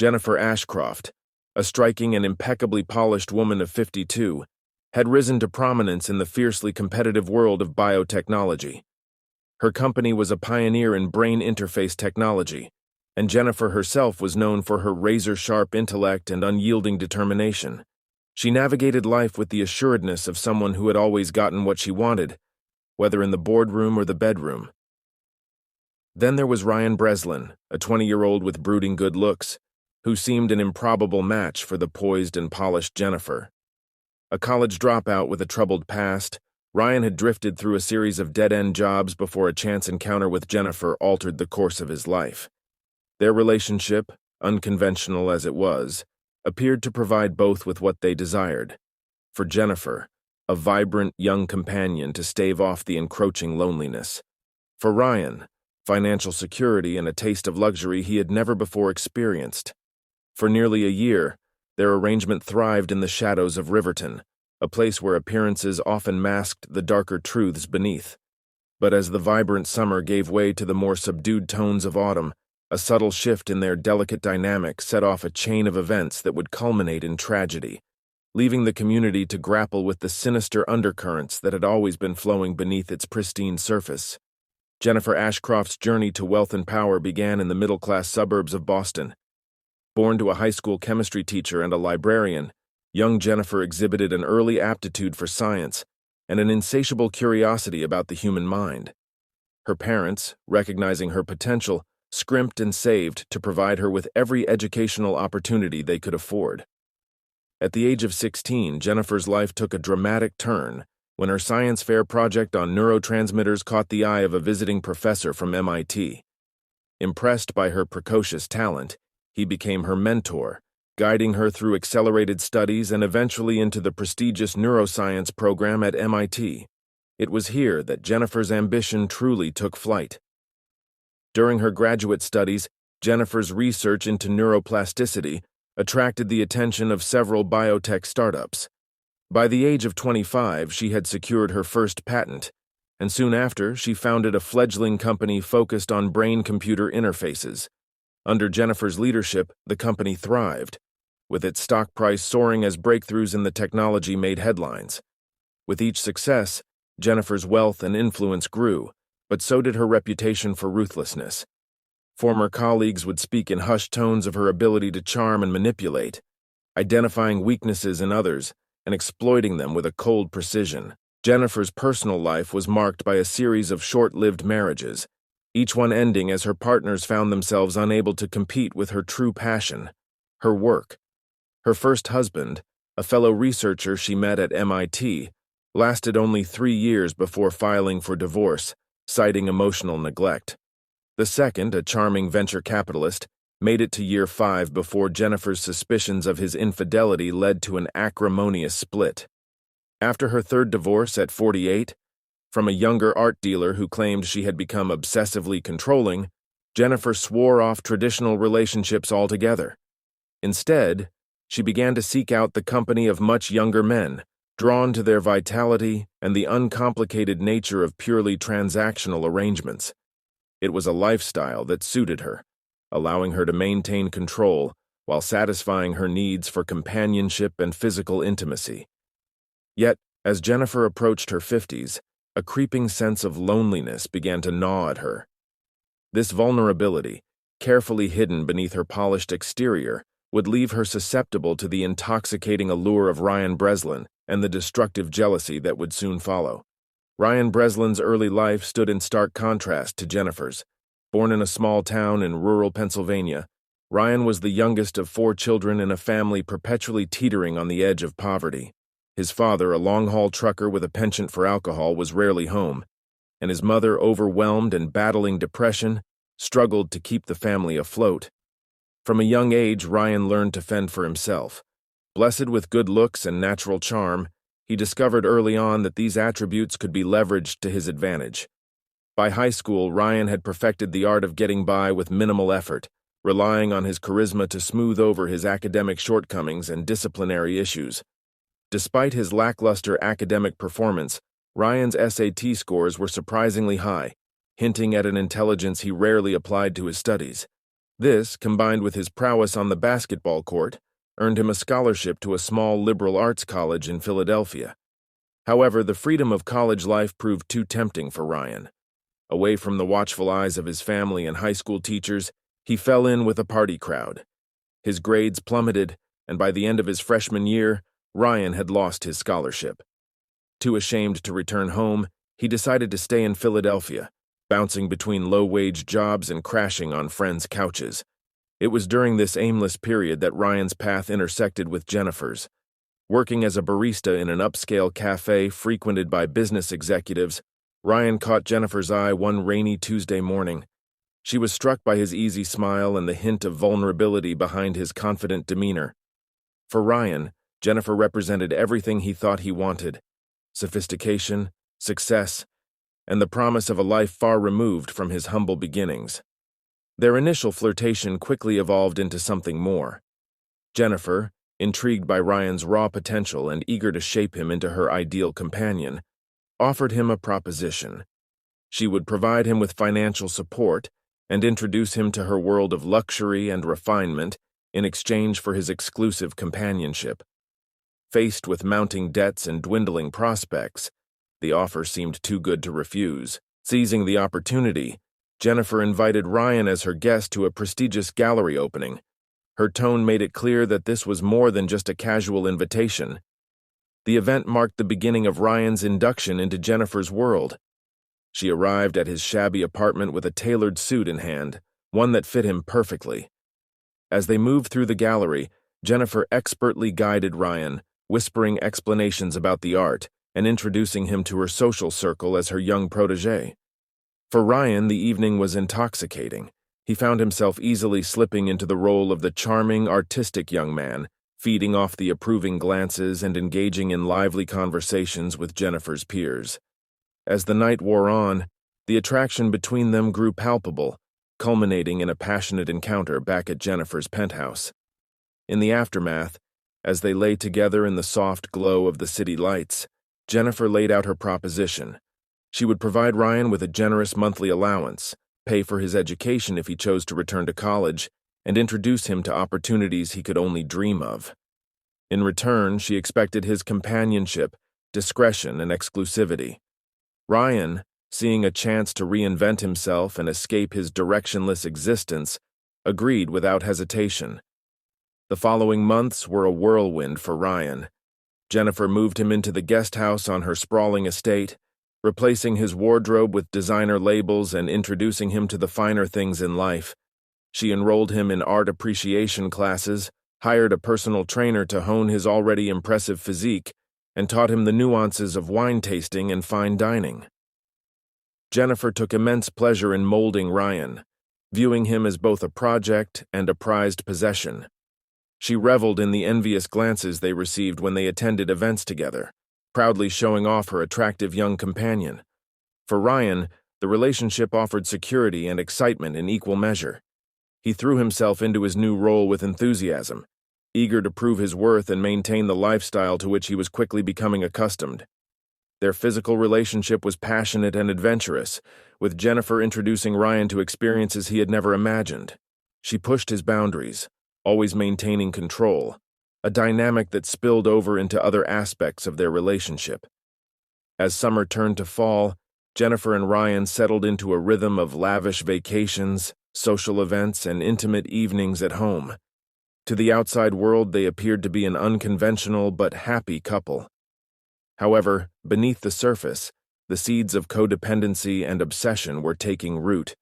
Jennifer Ashcroft, a striking and impeccably polished woman of 52, had risen to prominence in the fiercely competitive world of biotechnology. Her company was a pioneer in brain interface technology, and Jennifer herself was known for her razor-sharp intellect and unyielding determination. She navigated life with the assuredness of someone who had always gotten what she wanted, whether in the boardroom or the bedroom. Then there was Ryan Breslin, a 20-year-old with brooding good looks, who seemed an improbable match for the poised and polished Jennifer. A college dropout with a troubled past, Ryan had drifted through a series of dead-end jobs before a chance encounter with Jennifer altered the course of his life. Their relationship, unconventional as it was, appeared to provide both with what they desired. For Jennifer, a vibrant young companion to stave off the encroaching loneliness. For Ryan, financial security and a taste of luxury he had never before experienced. For nearly a year, their arrangement thrived in the shadows of Riverton, a place where appearances often masked the darker truths beneath. But as the vibrant summer gave way to the more subdued tones of autumn, a subtle shift in their delicate dynamic set off a chain of events that would culminate in tragedy, leaving the community to grapple with the sinister undercurrents that had always been flowing beneath its pristine surface. Jennifer Ashcroft's journey to wealth and power began in the middle-class suburbs of Boston. Born to a high school chemistry teacher and a librarian, young Jennifer exhibited an early aptitude for science and an insatiable curiosity about the human mind. Her parents, recognizing her potential, scrimped and saved to provide her with every educational opportunity they could afford. At the age of 16, Jennifer's life took a dramatic turn when her science fair project on neurotransmitters caught the eye of a visiting professor from MIT. Impressed by her precocious talent, he became her mentor, guiding her through accelerated studies and eventually into the prestigious neuroscience program at MIT. It was here that Jennifer's ambition truly took flight. During her graduate studies, Jennifer's research into neuroplasticity attracted the attention of several biotech startups. By the age of 25, she had secured her first patent, and soon after, she founded a fledgling company focused on brain-computer interfaces. Under Jennifer's leadership, the company thrived, with its stock price soaring as breakthroughs in the technology made headlines. With each success, Jennifer's wealth and influence grew, but so did her reputation for ruthlessness. Former colleagues would speak in hushed tones of her ability to charm and manipulate, identifying weaknesses in others and exploiting them with a cold precision. Jennifer's personal life was marked by a series of short-lived marriages, each one ending as her partners found themselves unable to compete with her true passion, her work. Her first husband, a fellow researcher she met at MIT, lasted only 3 years before filing for divorce, citing emotional neglect. The second, a charming venture capitalist, made it to year 5 before Jennifer's suspicions of his infidelity led to an acrimonious split. After her third divorce at 48, from a younger art dealer who claimed she had become obsessively controlling, Jennifer swore off traditional relationships altogether. Instead, she began to seek out the company of much younger men, drawn to their vitality and the uncomplicated nature of purely transactional arrangements. It was a lifestyle that suited her, allowing her to maintain control while satisfying her needs for companionship and physical intimacy. Yet, as Jennifer approached her 50s, a creeping sense of loneliness began to gnaw at her. This vulnerability, carefully hidden beneath her polished exterior, would leave her susceptible to the intoxicating allure of Ryan Breslin and the destructive jealousy that would soon follow. Ryan Breslin's early life stood in stark contrast to Jennifer's. Born in a small town in rural Pennsylvania, Ryan was the youngest of 4 children in a family perpetually teetering on the edge of poverty. His father, a long-haul trucker with a penchant for alcohol, was rarely home, and his mother, overwhelmed and battling depression, struggled to keep the family afloat. From a young age, Ryan learned to fend for himself. Blessed with good looks and natural charm, he discovered early on that these attributes could be leveraged to his advantage. By high school, Ryan had perfected the art of getting by with minimal effort, relying on his charisma to smooth over his academic shortcomings and disciplinary issues. Despite his lackluster academic performance, Ryan's SAT scores were surprisingly high, hinting at an intelligence he rarely applied to his studies. This, combined with his prowess on the basketball court, earned him a scholarship to a small liberal arts college in Philadelphia. However, the freedom of college life proved too tempting for Ryan. Away from the watchful eyes of his family and high school teachers, he fell in with a party crowd. His grades plummeted, and by the end of his freshman year, Ryan had lost his scholarship. Too ashamed to return home, he decided to stay in Philadelphia, bouncing between low-wage jobs and crashing on friends' couches. It was during this aimless period that Ryan's path intersected with Jennifer's. Working as a barista in an upscale cafe frequented by business executives, Ryan caught Jennifer's eye one rainy Tuesday morning. She was struck by his easy smile and the hint of vulnerability behind his confident demeanor. For Ryan, Jennifer represented everything he thought he wanted: sophistication, success, and the promise of a life far removed from his humble beginnings. Their initial flirtation quickly evolved into something more. Jennifer, intrigued by Ryan's raw potential and eager to shape him into her ideal companion, offered him a proposition. She would provide him with financial support and introduce him to her world of luxury and refinement in exchange for his exclusive companionship. Faced with mounting debts and dwindling prospects, the offer seemed too good to refuse. Seizing the opportunity, Jennifer invited Ryan as her guest to a prestigious gallery opening. Her tone made it clear that this was more than just a casual invitation. The event marked the beginning of Ryan's induction into Jennifer's world. She arrived at his shabby apartment with a tailored suit in hand, one that fit him perfectly. As they moved through the gallery, Jennifer expertly guided Ryan, whispering explanations about the art and introducing him to her social circle as her young protégé. For Ryan, the evening was intoxicating. He found himself easily slipping into the role of the charming, artistic young man, feeding off the approving glances and engaging in lively conversations with Jennifer's peers. As the night wore on, the attraction between them grew palpable, culminating in a passionate encounter back at Jennifer's penthouse. In the aftermath, as they lay together in the soft glow of the city lights, Jennifer laid out her proposition. She would provide Ryan with a generous monthly allowance, pay for his education if he chose to return to college, and introduce him to opportunities he could only dream of. In return, she expected his companionship, discretion, and exclusivity. Ryan, seeing a chance to reinvent himself and escape his directionless existence, agreed without hesitation. The following months were a whirlwind for Ryan. Jennifer moved him into the guest house on her sprawling estate, replacing his wardrobe with designer labels and introducing him to the finer things in life. She enrolled him in art appreciation classes, hired a personal trainer to hone his already impressive physique, and taught him the nuances of wine tasting and fine dining. Jennifer took immense pleasure in molding Ryan, viewing him as both a project and a prized possession. She reveled in the envious glances they received when they attended events together, proudly showing off her attractive young companion. For Ryan, the relationship offered security and excitement in equal measure. He threw himself into his new role with enthusiasm, eager to prove his worth and maintain the lifestyle to which he was quickly becoming accustomed. Their physical relationship was passionate and adventurous, with Jennifer introducing Ryan to experiences he had never imagined. She pushed his boundaries, always maintaining control, a dynamic that spilled over into other aspects of their relationship. As summer turned to fall, Jennifer and Ryan settled into a rhythm of lavish vacations, social events, and intimate evenings at home. To the outside world, they appeared to be an unconventional but happy couple. However, beneath the surface, the seeds of codependency and obsession were taking root,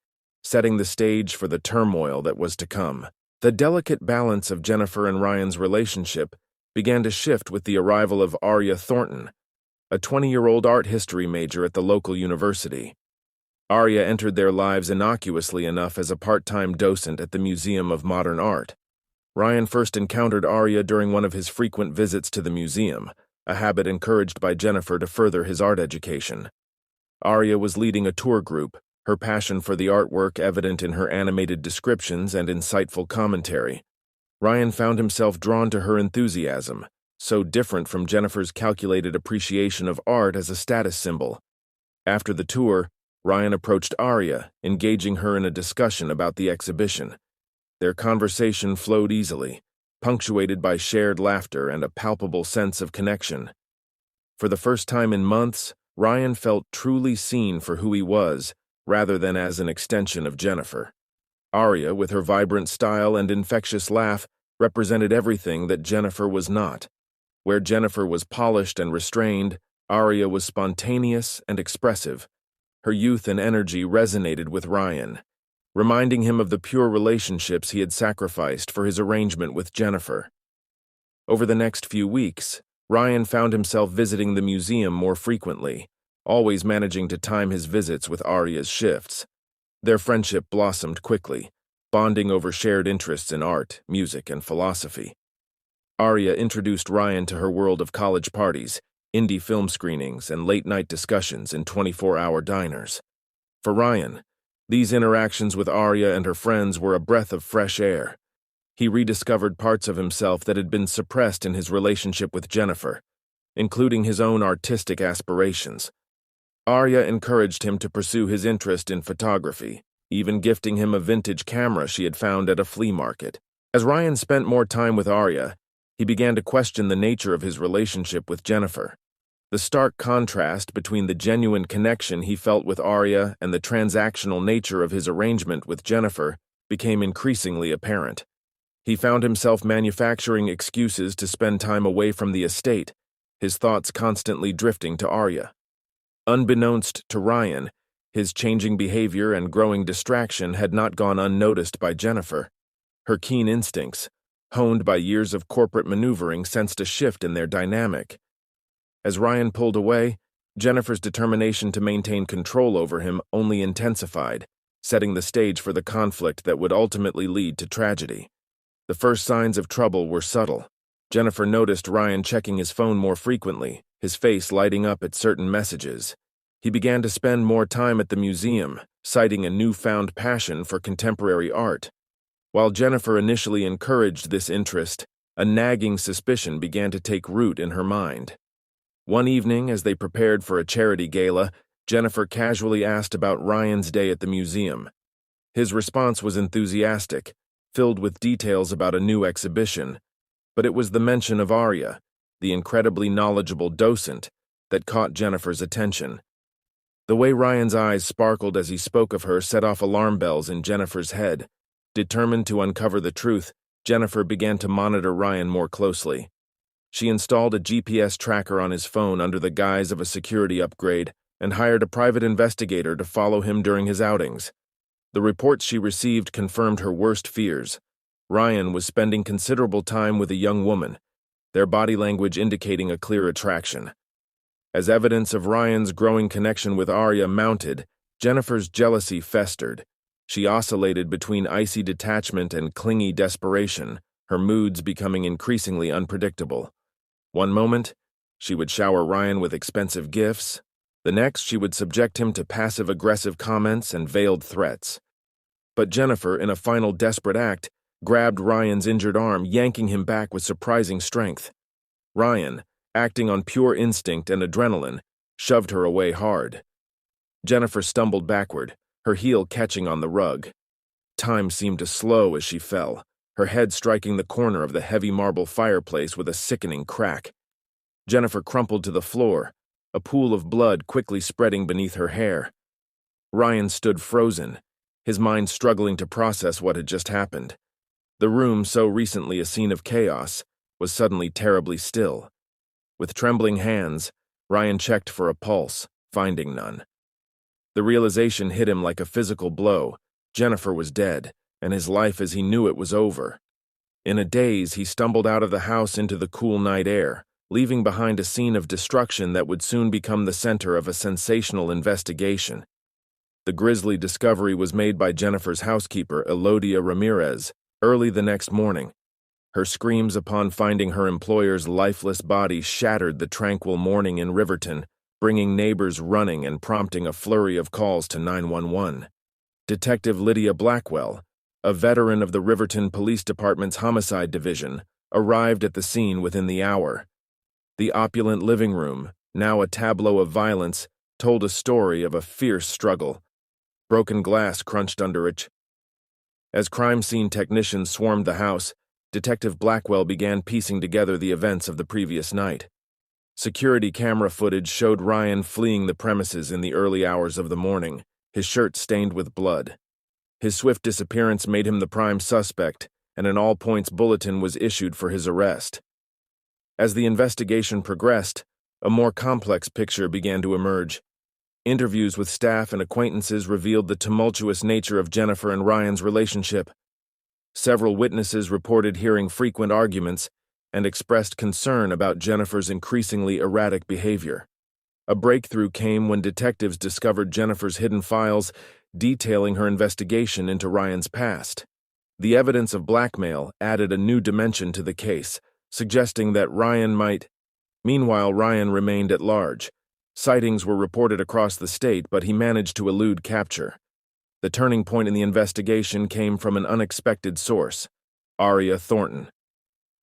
setting the stage for the turmoil that was to come. The delicate balance of Jennifer and Ryan's relationship began to shift with the arrival of Arya Thornton, a 20-year-old art history major at the local university. Arya entered their lives innocuously enough as a part-time docent at the Museum of Modern Art. Ryan first encountered Arya during one of his frequent visits to the museum, a habit encouraged by Jennifer to further his art education. Arya was leading a tour group, her passion for the artwork evident in her animated descriptions and insightful commentary. Ryan found himself drawn to her enthusiasm, so different from Jennifer's calculated appreciation of art as a status symbol. After the tour, Ryan approached Arya, engaging her in a discussion about the exhibition. Their conversation flowed easily, punctuated by shared laughter and a palpable sense of connection. For the first time in months, Ryan felt truly seen for who he was, rather than as an extension of Jennifer. Arya, with her vibrant style and infectious laugh, represented everything that Jennifer was not. Where Jennifer was polished and restrained, Arya was spontaneous and expressive. Her youth and energy resonated with Ryan, reminding him of the pure relationships he had sacrificed for his arrangement with Jennifer. Over the next few weeks, Ryan found himself visiting the museum more frequently, always managing to time his visits with Arya's shifts. Their friendship blossomed quickly, bonding over shared interests in art, music, and philosophy. Arya introduced Ryan to her world of college parties, indie film screenings, and late-night discussions in 24-hour diners. For Ryan, these interactions with Arya and her friends were a breath of fresh air. He rediscovered parts of himself that had been suppressed in his relationship with Jennifer, including his own artistic aspirations. Arya encouraged him to pursue his interest in photography, even gifting him a vintage camera she had found at a flea market. As Ryan spent more time with Arya, he began to question the nature of his relationship with Jennifer. The stark contrast between the genuine connection he felt with Arya and the transactional nature of his arrangement with Jennifer became increasingly apparent. He found himself manufacturing excuses to spend time away from the estate, his thoughts constantly drifting to Arya. Unbeknownst to Ryan, his changing behavior and growing distraction had not gone unnoticed by Jennifer. Her keen instincts, honed by years of corporate maneuvering, sensed a shift in their dynamic. As Ryan pulled away, Jennifer's determination to maintain control over him only intensified, setting the stage for the conflict that would ultimately lead to tragedy. The first signs of trouble were subtle. Jennifer noticed Ryan checking his phone more frequently, his face lighting up at certain messages. He began to spend more time at the museum, citing a newfound passion for contemporary art. While Jennifer initially encouraged this interest, a nagging suspicion began to take root in her mind. One evening, as they prepared for a charity gala, Jennifer casually asked about Ryan's day at the museum. His response was enthusiastic, filled with details about a new exhibition, but it was the mention of Arya, the incredibly knowledgeable docent, that caught Jennifer's attention. The way Ryan's eyes sparkled as he spoke of her set off alarm bells in Jennifer's head. Determined to uncover the truth, Jennifer began to monitor Ryan more closely. She installed a GPS tracker on his phone under the guise of a security upgrade and hired a private investigator to follow him during his outings. The reports she received confirmed her worst fears. Ryan was spending considerable time with a young woman, their body language indicating a clear attraction. As evidence of Ryan's growing connection with Arya mounted, Jennifer's jealousy festered. She oscillated between icy detachment and clingy desperation, her moods becoming increasingly unpredictable. One moment, she would shower Ryan with expensive gifts. The next, she would subject him to passive-aggressive comments and veiled threats. But Jennifer, in a final desperate act, grabbed Ryan's injured arm, yanking him back with surprising strength. Ryan, acting on pure instinct and adrenaline, shoved her away hard. Jennifer stumbled backward, her heel catching on the rug. Time seemed to slow as she fell, her head striking the corner of the heavy marble fireplace with a sickening crack. Jennifer crumpled to the floor, a pool of blood quickly spreading beneath her hair. Ryan stood frozen, his mind struggling to process what had just happened. The room, so recently a scene of chaos, was suddenly terribly still. With trembling hands, Ryan checked for a pulse, finding none. The realization hit him like a physical blow. Jennifer was dead, and his life as he knew it was over. In a daze, he stumbled out of the house into the cool night air, leaving behind a scene of destruction that would soon become the center of a sensational investigation. The grisly discovery was made by Jennifer's housekeeper, Elodia Ramirez, early the next morning. Her screams upon finding her employer's lifeless body shattered the tranquil morning in Riverton, bringing neighbors running and prompting a flurry of calls to 911. Detective Lydia Blackwell, a veteran of the Riverton Police Department's Homicide Division, arrived at the scene within the hour. The opulent living room, now a tableau of violence, told a story of a fierce struggle. Broken glass crunched under it, As crime scene technicians swarmed the house, Detective Blackwell began piecing together the events of the previous night. Security camera footage showed Ryan fleeing the premises in the early hours of the morning, his shirt stained with blood. His swift disappearance made him the prime suspect, and an all-points bulletin was issued for his arrest. As the investigation progressed, a more complex picture began to emerge. Interviews with staff and acquaintances revealed the tumultuous nature of Jennifer and Ryan's relationship. Several witnesses reported hearing frequent arguments and expressed concern about Jennifer's increasingly erratic behavior. A breakthrough came when detectives discovered Jennifer's hidden files detailing her investigation into Ryan's past. The evidence of blackmail added a new dimension to the case, suggesting that Ryan might. Meanwhile, Ryan remained at large. Sightings were reported across the state, but he managed to elude capture. The turning point in the investigation came from an unexpected source, Aria Thornton.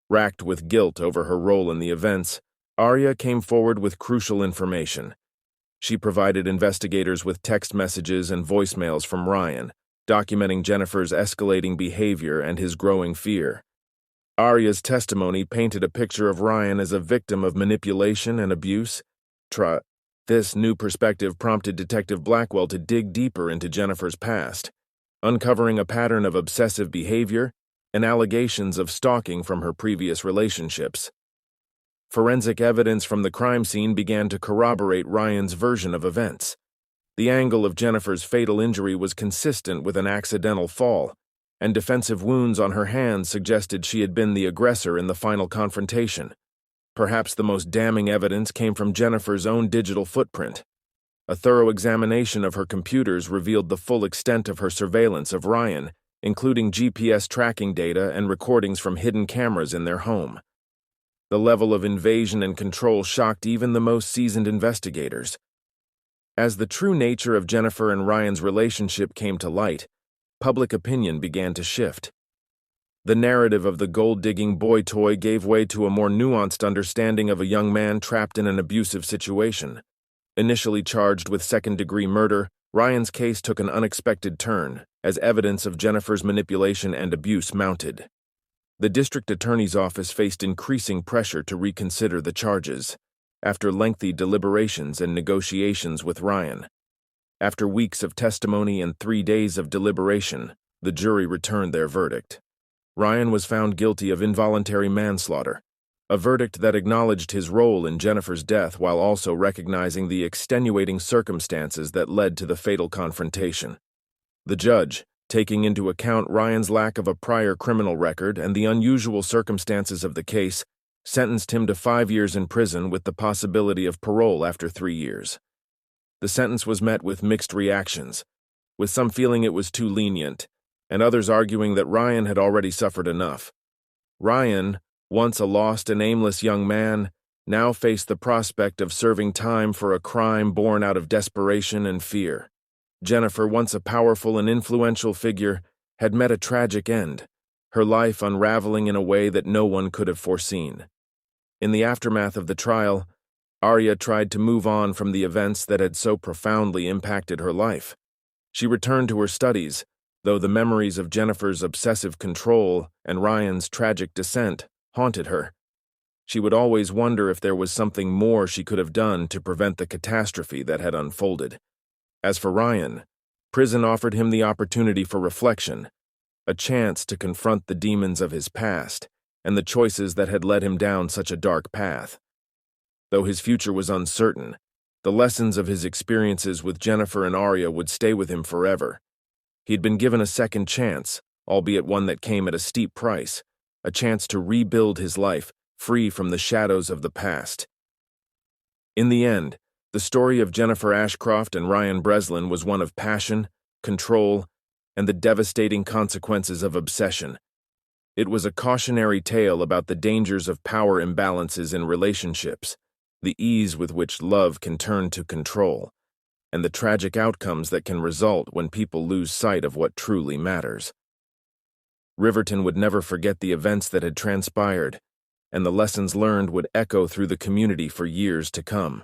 Racked with guilt over her role in the events, Aria came forward with crucial information. She provided investigators with text messages and voicemails from Ryan, documenting Jennifer's escalating behavior and his growing fear. Aria's testimony painted a picture of Ryan as a victim of manipulation and abuse. This new perspective prompted Detective Blackwell to dig deeper into Jennifer's past, uncovering a pattern of obsessive behavior and allegations of stalking from her previous relationships. Forensic evidence from the crime scene began to corroborate Ryan's version of events. The angle of Jennifer's fatal injury was consistent with an accidental fall, and defensive wounds on her hands suggested she had been the aggressor in the final confrontation. Perhaps the most damning evidence came from Jennifer's own digital footprint. A thorough examination of her computers revealed the full extent of her surveillance of Ryan, including GPS tracking data and recordings from hidden cameras in their home. The level of invasion and control shocked even the most seasoned investigators. As the true nature of Jennifer and Ryan's relationship came to light, public opinion began to shift. The narrative of the gold-digging boy toy gave way to a more nuanced understanding of a young man trapped in an abusive situation. Initially charged with second-degree murder, Ryan's case took an unexpected turn, as evidence of Jennifer's manipulation and abuse mounted. The district attorney's office faced increasing pressure to reconsider the charges, after lengthy deliberations and negotiations with Ryan. After weeks of testimony and 3 days of deliberation, the jury returned their verdict. Ryan was found guilty of involuntary manslaughter, a verdict that acknowledged his role in Jennifer's death while also recognizing the extenuating circumstances that led to the fatal confrontation. The judge, taking into account Ryan's lack of a prior criminal record and the unusual circumstances of the case, sentenced him to 5 years in prison with the possibility of parole after 3 years. The sentence was met with mixed reactions, with some feeling it was too lenient, and others arguing that Ryan had already suffered enough. Ryan, once a lost and aimless young man, now faced the prospect of serving time for a crime born out of desperation and fear. Jennifer, once a powerful and influential figure, had met a tragic end, her life unraveling in a way that no one could have foreseen. In the aftermath of the trial, Aria tried to move on from the events that had so profoundly impacted her life. She returned to her studies, though the memories of Jennifer's obsessive control and Ryan's tragic descent haunted her. She would always wonder if there was something more she could have done to prevent the catastrophe that had unfolded. As for Ryan, prison offered him the opportunity for reflection, a chance to confront the demons of his past and the choices that had led him down such a dark path. Though his future was uncertain, the lessons of his experiences with Jennifer and Aria would stay with him forever. He'd been given a second chance, albeit one that came at a steep price, a chance to rebuild his life, free from the shadows of the past. In the end, the story of Jennifer Ashcroft and Ryan Breslin was one of passion, control, and the devastating consequences of obsession. It was a cautionary tale about the dangers of power imbalances in relationships, the ease with which love can turn to control, and the tragic outcomes that can result when people lose sight of what truly matters. Riverton would never forget the events that had transpired, and the lessons learned would echo through the community for years to come.